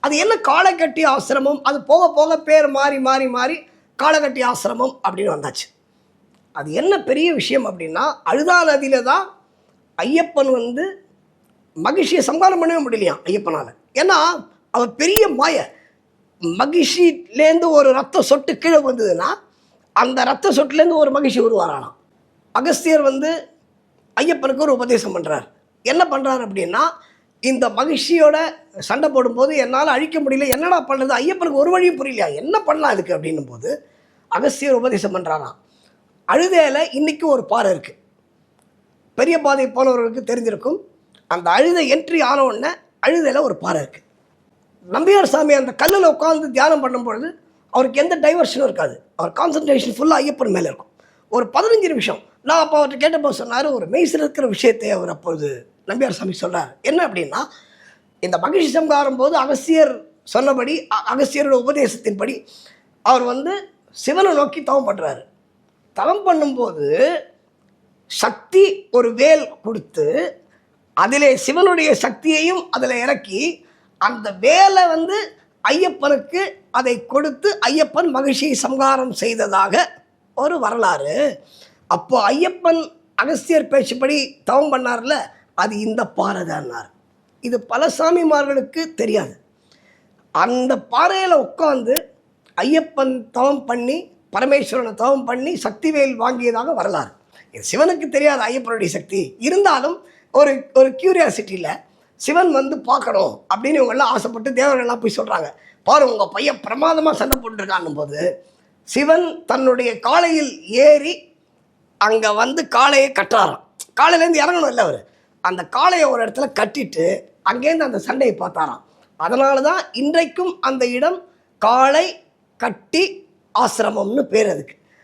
அது என்ன காளைக்கட்டி ஆசிரமம், அது போக போக பேர் மாறி மாறி மாறி காளைக்கட்டி ஆசிரமம் அப்படின்னு வந்தாச்சு. அது என்ன பெரிய விஷயம் அப்படின்னா, அழுதா நதியில தான் ஐயப்பன் வந்து மகிழ்ச்சியை சம்ஹாரம் பண்ணவே முடியலையாம் ஐயப்பனால். ஏன்னா அவன் பெரிய மாய. மகிழ்ச்சியிலேருந்து ஒரு ரத்த சொட்டு கீழே வந்ததுன்னா அந்த ரத்த சொட்டுலேருந்து ஒரு மகிழ்ச்சி உருவாரானாம். அகஸ்தியர் வந்து ஐயப்பனுக்கு ஒரு உபதேசம் பண்ணுறார். என்ன பண்ணுறாரு அப்படின்னா, இந்த மகிழ்ச்சியோட சண்டை போடும்போது என்னால் அழிக்க முடியல, என்னடா பண்ணுறது, ஐயப்பனுக்கு ஒரு வழியும் புரியலையா, என்ன பண்ணலாம் இதுக்கு அப்படின்னும் போது அகஸ்தியர் உபதேசம் பண்ணுறாராம். அழுதையில் இன்றைக்கி ஒரு பாறை இருக்குது. பெரிய பாதை போனவர்களுக்கு தெரிஞ்சிருக்கும். அந்த அழுதை என்ட்ரி ஆன உடனே அழுதையில் ஒரு பாறை இருக்குது. நம்பியார் சாமி அந்த கல்லில் உட்காந்து தியானம் பண்ணும்பொழுது அவருக்கு எந்த டைவர்ஷனும் இருக்காது. அவர் கான்சன்ட்ரேஷன் ஃபுல்லாக ஐயப்பன் மேலே இருக்கும். ஒரு 15 நிமிஷம் நான் அப்போ அவர்கிட்ட கேட்டப்போ சொன்னார், ஒரு மெய்சில் இருக்கிற விஷயத்தை அவர் அப்பொழுது நம்பியார் சாமி சொல்கிறார். என்ன அப்படின்னா, இந்த மகிழ்ச்சி சம்ஹாரம் போது அகஸ்தியர் சொன்னபடி, அகஸ்தியரோட உபதேசத்தின்படி அவர் வந்து சிவனை நோக்கி தவம் பண்ணுறாரு. தவம் பண்ணும்போது சக்தி ஒரு வேல் கொடுத்து அதிலே சிவனுடைய சக்தியையும் அதில் இறக்கி அந்த வேலை வந்து ஐயப்பனுக்கு அதை கொடுத்து ஐயப்பன் மகிழ்ச்சியை சம்ஹாரம் செய்ததாக ஒரு வரலாறு. அப்போ ஐயப்பன் அகஸ்தியர் பேச்சுப்படி தவம் பண்ணார்ல, அது இந்த பாறை தான்னார். இது பல சாமிமார்களுக்கு தெரியாது. அந்த பாறையில் உட்காந்து ஐயப்பன் தவம் பண்ணி பரமேஸ்வரனை தவம் பண்ணி சக்திவேல் வாங்கியதாக வரலாறு. இது சிவனுக்கு தெரியாது ஐயப்பனுடைய சக்தி. இருந்தாலும் ஒரு ஒரு க்யூரியாசிட்டியில் சிவன் வந்து பார்க்கணும் அப்படின்னு இவங்கெல்லாம் ஆசைப்பட்டு தேவர்கள்லாம் போய் சொல்கிறாங்க, பாரு உங்கள் பையன் பிரமாதமாக சண்டை போட்டுருக்கான்னும் போது சிவன் தன்னுடைய காளையில் ஏறி அங்கே வந்து காளையை கட்டுறாராம். காளையிலேருந்து இறங்கணும் இல்லை அவர், அந்த காளையை ஒரு இடத்துல கட்டிட்டு அங்கேருந்து அந்த சண்டையை பார்த்தாராம். அதனால தான் இன்றைக்கும் அந்த இடம் காளை கட்டி ஆசிரமம்னு பேர் அதுக்கு.